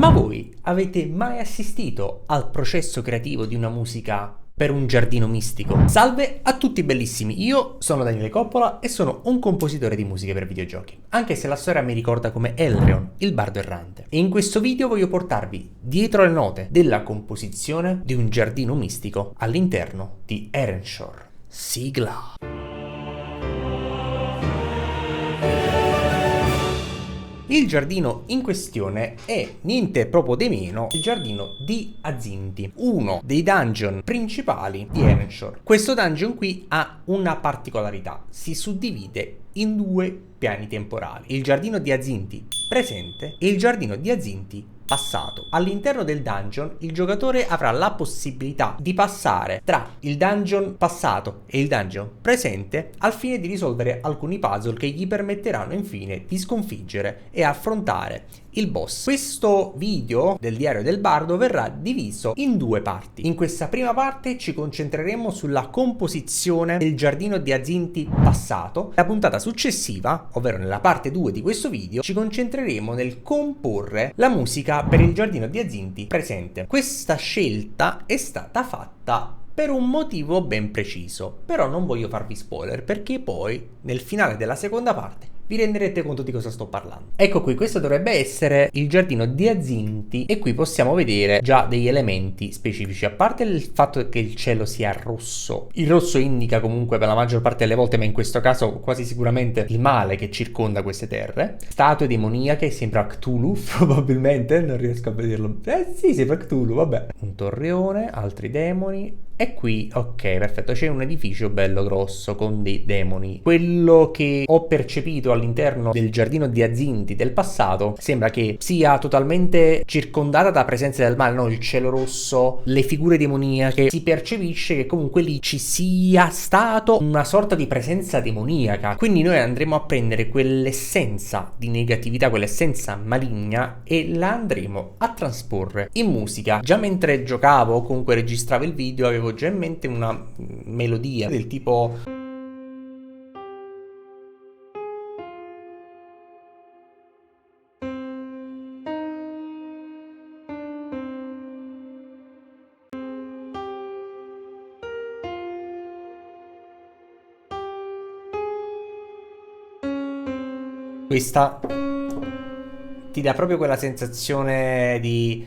Ma voi avete mai assistito al processo creativo di una musica per un giardino mistico? Salve a tutti bellissimi, io sono Daniele Coppola e sono un compositore di musiche per videogiochi, anche se la storia mi ricorda come Elrond, il bardo errante. E in questo video voglio portarvi dietro le note della composizione di un giardino mistico all'interno di Erenshor. Sigla. Il giardino in questione è niente proprio di meno il giardino di Azinti, uno dei dungeon principali di Erenshor. Questo dungeon qui ha una particolarità, si suddivide in due piani temporali, il giardino di Azinti presente e il giardino di Azinti passato. All'interno del dungeon il giocatore avrà la possibilità di passare tra il dungeon passato e il dungeon presente al fine di risolvere alcuni puzzle che gli permetteranno infine di sconfiggere e affrontare il boss. Questo video del diario del bardo verrà diviso in due parti. In questa prima parte ci concentreremo sulla composizione del giardino di Azinti passato. La puntata successiva, ovvero nella parte 2 di questo video, ci concentreremo nel comporre la musica per il giardino di Azinti presente. Questa scelta è stata fatta per un motivo ben preciso, però non voglio farvi spoiler perché poi nel finale della seconda parte vi renderete conto di cosa sto parlando. Ecco qui, questo dovrebbe essere il giardino di Azinti e qui possiamo vedere già degli elementi specifici, a parte il fatto che il cielo sia rosso. Il rosso indica comunque per la maggior parte delle volte, ma in questo caso quasi sicuramente, il male che circonda queste terre. Statue demoniache, sembra Cthulhu probabilmente, non riesco a vederlo. Sì, sembra Cthulhu, vabbè. Un torreone, altri demoni. E qui, ok, perfetto, c'è un edificio bello grosso con dei demoni. Quello che ho percepito all'interno del giardino di Azinti del passato sembra che sia totalmente circondata da presenze del male, no? Il cielo rosso, le figure demoniache. Si percepisce che comunque lì ci sia stato una sorta di presenza demoniaca. Quindi noi andremo a prendere quell'essenza di negatività, quell'essenza maligna e la andremo a trasporre in musica. Già mentre giocavo o comunque registravo il video avevo già in mente una melodia del tipo questa ti dà proprio quella sensazione di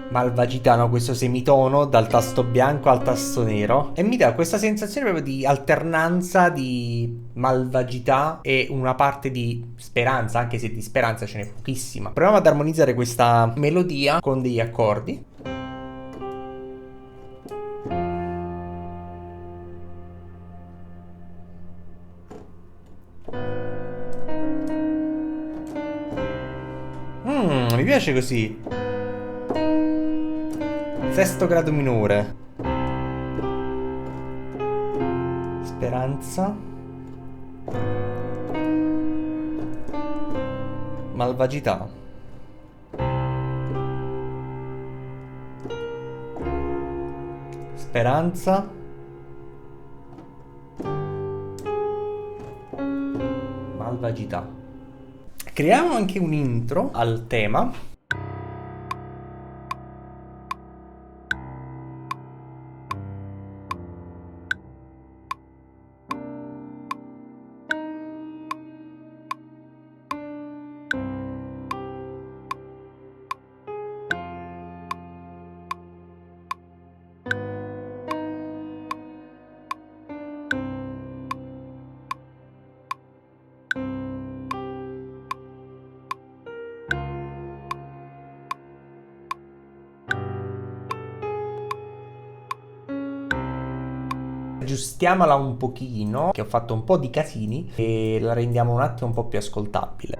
malvagità, no? Questo semitono dal tasto bianco al tasto nero e mi dà questa sensazione proprio di alternanza di malvagità e una parte di speranza, anche se di speranza ce n'è pochissima. Proviamo ad armonizzare questa melodia con degli accordi. Mi piace così. Sesto grado minore. Speranza. Malvagità. Speranza. Malvagità. Creiamo anche un intro al tema. Aggiustiamola un pochino, che ho fatto un po' di casini, e la rendiamo un attimo un po' più ascoltabile.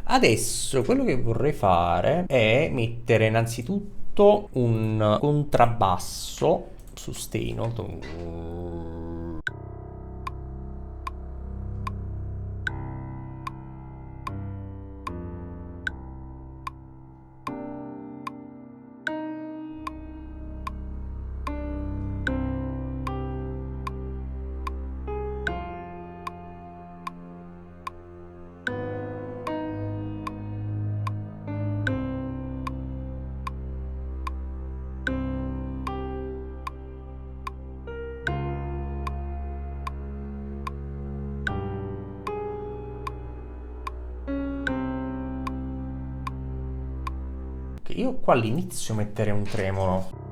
Adesso quello che vorrei fare è mettere innanzitutto un contrabbasso sustain. io qua all'inizio metterei un tremolo.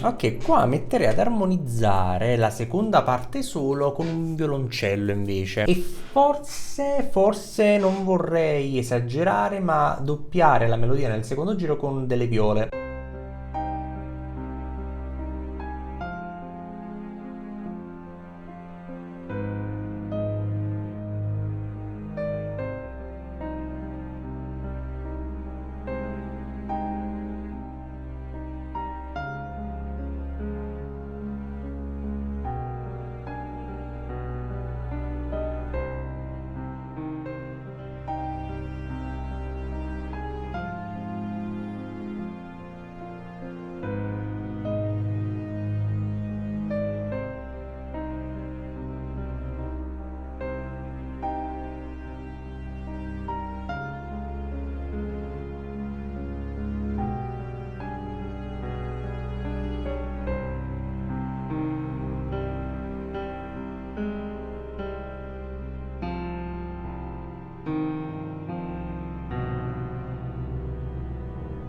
Ok, qua metterei ad armonizzare la seconda parte solo con un violoncello invece. E forse non vorrei esagerare, ma doppiare la melodia nel secondo giro con delle viole.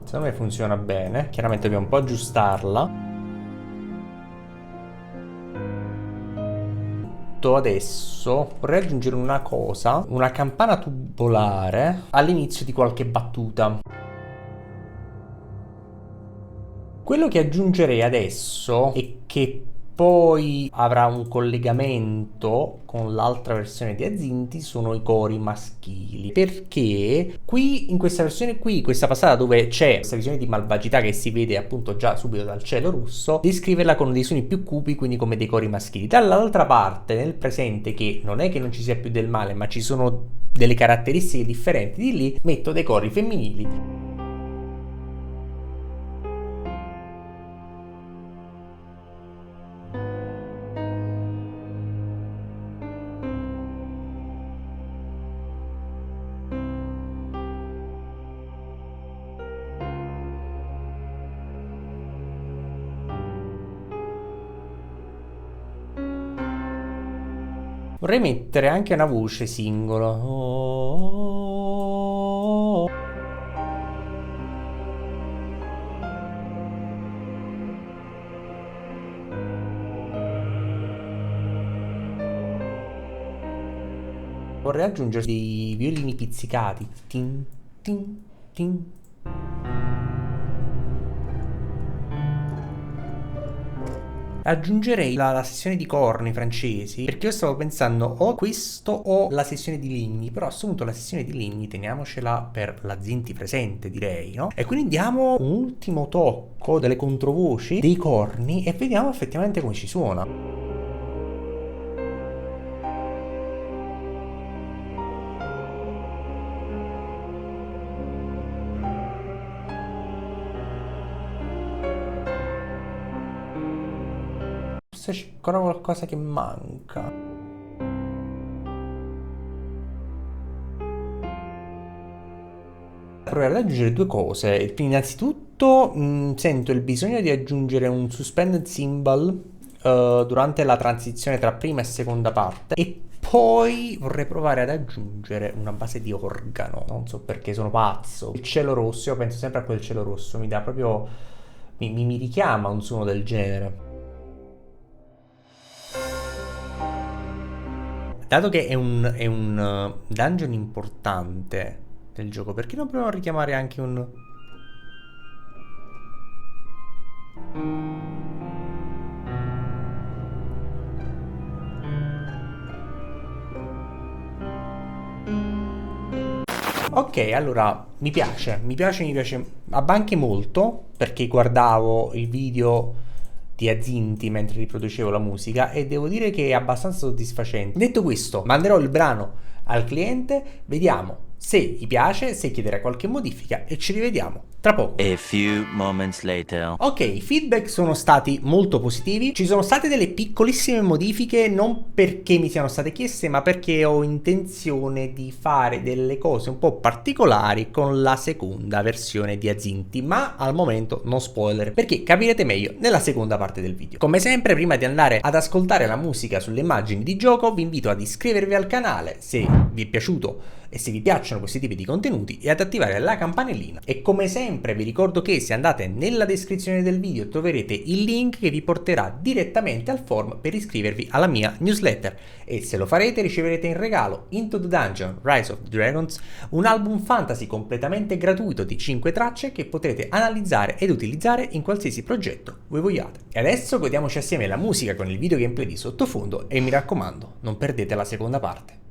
Secondo me funziona bene, chiaramente dobbiamo un po' aggiustarla. Adesso vorrei aggiungere una cosa, una campana tubolare all'inizio di qualche battuta. Quello che aggiungerei adesso e che poi avrà un collegamento con l'altra versione di Azinti sono i cori maschili, perché qui in questa versione qui, questa passata dove c'è questa visione di malvagità che si vede appunto già subito dal cielo russo, descriverla con dei suoni più cupi, quindi come dei cori maschili. Dall'altra parte, nel presente, che non è che non ci sia più del male, ma ci sono delle caratteristiche differenti di lì, metto dei cori femminili. Vorrei mettere anche una voce singolo. Oh. Vorrei aggiungere dei violini pizzicati. Tin, tin, tin. Aggiungerei la sessione di corni francesi, perché io stavo pensando o questo o la sessione di Ligni, però assunto la sessione di Ligni teniamocela per la Zinti presente, direi, no? E quindi diamo un ultimo tocco delle controvoci dei corni e vediamo effettivamente come ci suona. Forse c'è ancora qualcosa che manca. Provare ad aggiungere due cose. Innanzitutto sento il bisogno di aggiungere un suspended cymbal durante la transizione tra prima e seconda parte, e poi vorrei provare ad aggiungere una base di organo. Non so perché, sono pazzo. Il cielo rosso, io penso sempre a quel cielo rosso, mi dà proprio, mi richiama un suono del genere. Dato che è un dungeon importante del gioco, perché non proviamo a richiamare anche un... Ok, allora mi piace anche molto, perché guardavo il video di Azinti mentre riproducevo la musica e devo dire che è abbastanza soddisfacente. Detto questo, manderò il brano al cliente, vediamo se gli piace, se chiederà qualche modifica e ci rivediamo tra poco. A few moments later. Ok, i feedback sono stati molto positivi, ci sono state delle piccolissime modifiche non perché mi siano state chieste ma perché ho intenzione di fare delle cose un po' particolari con la seconda versione di Azinti, ma al momento non spoiler perché capirete meglio nella seconda parte del video. Come sempre, prima di andare ad ascoltare la musica sulle immagini di gioco vi invito ad iscrivervi al canale se vi è piaciuto e se vi piacciono questi tipi di contenuti e ad attivare la campanellina. E come sempre vi ricordo che se andate nella descrizione del video troverete il link che vi porterà direttamente al form per iscrivervi alla mia newsletter, e se lo farete riceverete in regalo Into the Dungeon Rise of the Dragons, un album fantasy completamente gratuito di 5 tracce che potrete analizzare ed utilizzare in qualsiasi progetto voi vogliate. E adesso godiamoci assieme la musica con il video gameplay di sottofondo e mi raccomando, non perdete la seconda parte.